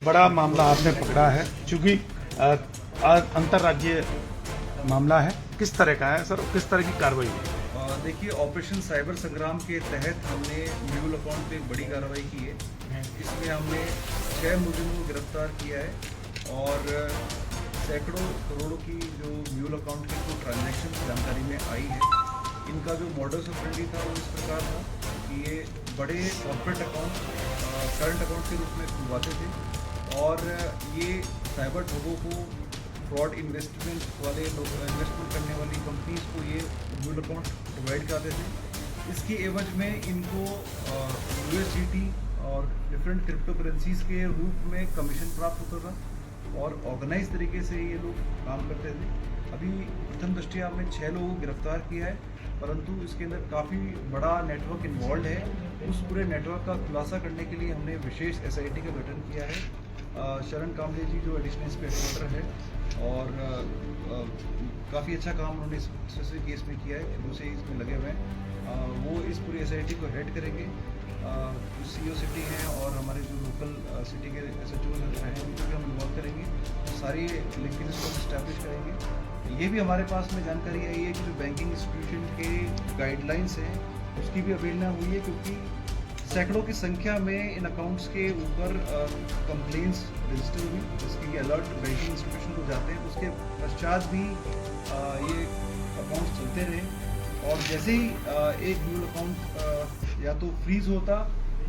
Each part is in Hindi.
बड़ा मामला आपने पकड़ा है, क्योंकि अंतर्राज्यीय मामला है। किस तरह का है सर, किस तरह की कार्रवाई है? देखिए, ऑपरेशन साइबर संग्राम के तहत हमने म्यूल अकाउंट पे बड़ी कार्रवाई की है। इसमें हमने 6 मुलजिमों को गिरफ्तार किया है और सैकड़ों करोड़ों की जो म्यूल अकाउंट की जो ट्रांजैक्शन जानकारी में आई है। इनका जो मॉडस ऑपरेंडी था वो इस प्रकार था कि ये बड़े कॉर्पोरेट अकाउंट करंट अकाउंट के रूप में खुलवाते थे और ये साइबर ठगों को फ्रॉड इन्वेस्टमेंट करने वाली कंपनीज को ये म्यूल अकाउंट प्रोवाइड कराते थे। इसकी एवज में इनको USDT और डिफरेंट क्रिप्टो करेंसीज के रूप में कमीशन प्राप्त होता था और ऑर्गेनाइज तरीके से ये लोग काम करते थे। अभी प्रथम दृष्टया हमने 6 लोगों को गिरफ्तार किया है, परंतु इसके अंदर काफ़ी बड़ा नेटवर्क इन्वॉल्व है। उस पूरे नेटवर्क का खुलासा करने के लिए हमने विशेष SIT का गठन किया है। शरण कामले जी जो एडिशनल इंस्पेक्टर है और काफ़ी अच्छा काम उन्होंने इस स्पेसिफिक केस में किया है, शुरू से ही इसमें लगे हुए हैं। वो इस पूरी SIT को हेड करेंगे। जो CO सिटी हैं और हमारे जो लोकल सिटी के SHO हैं उनको भी हम इन्वॉल्व करेंगे, सारी लिंकेज को इस्टेब्लिश करेंगे। ये भी हमारे पास में जानकारी आई है कि जो बैंकिंग इंस्टीट्यूशन के गाइडलाइंस हैं उसकी भी अवहेलना हुई है, क्योंकि सैकड़ों की संख्या में इन अकाउंट्स के ऊपर कंप्लेंट्स रजिस्टर हुई, जिसके अलर्ट बैंकिंग इंस्टीट्यूशन को जाते हैं। उसके पश्चात भी ये अकाउंट्स चलते रहे और जैसे ही एक म्यूल अकाउंट या तो फ्रीज होता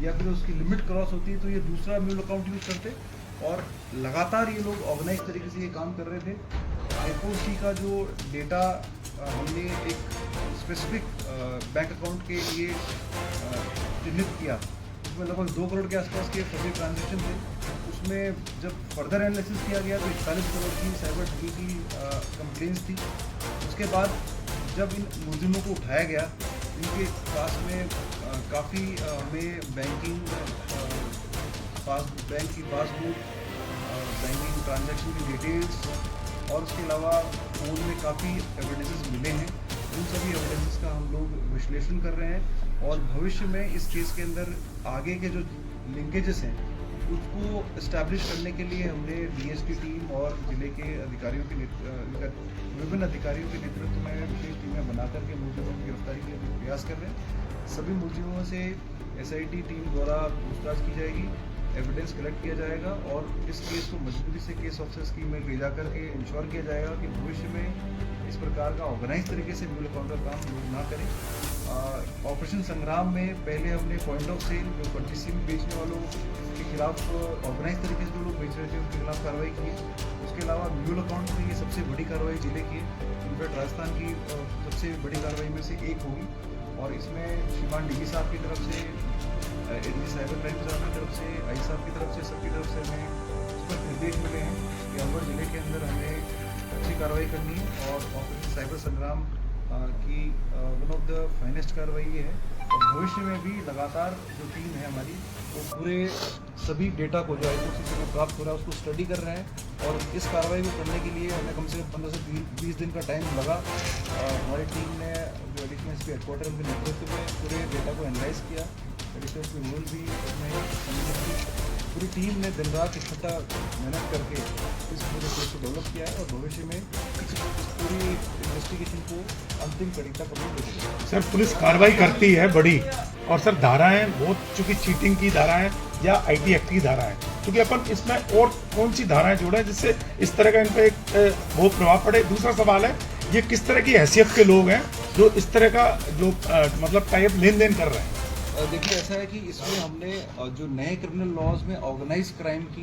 या फिर उसकी लिमिट क्रॉस होती तो ये दूसरा म्यूल अकाउंट यूज करते और लगातार ये लोग ऑर्गेनाइज तरीके से ये काम कर रहे थे। IFOC का जो डेटा हमने एक स्पेसिफिक बैंक अकाउंट के लिए चिन्हित किया, उसमें लगभग 2 करोड़ के आसपास के फर्जी ट्रांजेक्शन थे। उसमें जब फर्दर एनालिसिस किया गया तो 41 करोड़ की साइबर ठगी की कंप्लेंट्स थी। उसके बाद जब इन मुलजिमों को उठाया गया, इनके पास में काफ़ी हमें बैंक की पासबुक, बैंकिंग ट्रांजैक्शन की डिटेल्स और उसके अलावा फ़ोन में काफ़ी एविडेंसेस मिले हैं। उन सभी एविडेंसेस का हम लोग विश्लेषण कर रहे हैं और भविष्य में इस केस के अंदर आगे के जो लिंकेजेस हैं उसको इस्टेब्लिश करने के लिए हमने DSP टीम और जिले के अधिकारियों के विभिन्न अधिकारियों के नेतृत्व में विशेष टीमें बना करके मुलजिमों की गिरफ्तारी के लिए प्रयास कर रहे हैं। सभी मुलजिमों से SIT टीम द्वारा पूछताछ की जाएगी, एविडेंस कलेक्ट किया जाएगा और इस केस को मजबूती से केस ऑफिसर्स की में ले जा करके इंश्योर किया जाएगा कि भविष्य में इस प्रकार का ऑर्गेनाइज तरीके से म्यूल अकाउंट का काम लोग ना करें। ऑपरेशन संग्राम में पहले हमने पॉइंट ऑफ सेल जो फर्जी सिम बेचने वालों के खिलाफ ऑर्गेनाइज तरीके से जो लोग बेच रहे थे उनके खिलाफ कार्रवाई की है। उसके अलावा म्यूल अकाउंट में ये सबसे बड़ी कार्रवाई जिले की है। इनफैक्ट राजस्थान की सबसे बड़ी कार्रवाई में से एक होगी और इसमें श्रीमान DG साहब की तरफ से, ADG साइबर क्राइम साहब की तरफ से, आई साहब की तरफ से, सबकी तरफ से हमें उस पर निर्देश मिले हैं कि अलवर जिले के अंदर हमें अच्छी कार्रवाई करनी है और ऑपरेशन साइबर संग्राम की वन ऑफ द फाइनेस्ट कार्रवाई ये है। और भविष्य में भी लगातार जो टीम है हमारी वो पूरे सभी डेटा को जो IFOC से प्राप्त हो रहा है उसको स्टडी कर रहे हैं और इस कार्रवाई को करने के लिए हमें कम से कम 15 से 20 दिन का टाइम लगा। हमारी टीम ने जो एडिशनल एसपी हेडक्वार्टर के नेतृत्व में पूरे डेटा को एनालाइज किया। एडिशनल एसपी रूल भी उसमें पूरी टीम ने दिन रात इकट्ठा मेहनत करके इस पूरे केस को डेवलप किया है और भविष्य में इस पूरी इन्वेस्टिगेशन को अंतिम कड़ी तक हम लोग देखेंगे। सर, पुलिस कार्रवाई करती है बड़ी और सर धाराएं बहुत, चूंकि चीटिंग की धाराएं या IT एक्ट की धाराएं, क्योंकि अपन इसमें और कौन सी धाराएं जोड़ें जिससे इस तरह का इन पर एक बहुत प्रभाव पड़े। दूसरा सवाल है, ये किस तरह की हैसियत के लोग हैं जो इस तरह का जो मतलब टाइप लेन देन कर रहे हैं? देखिए, ऐसा है कि इसमें हमने जो नए क्रिमिनल लॉज में ऑर्गेनाइज क्राइम की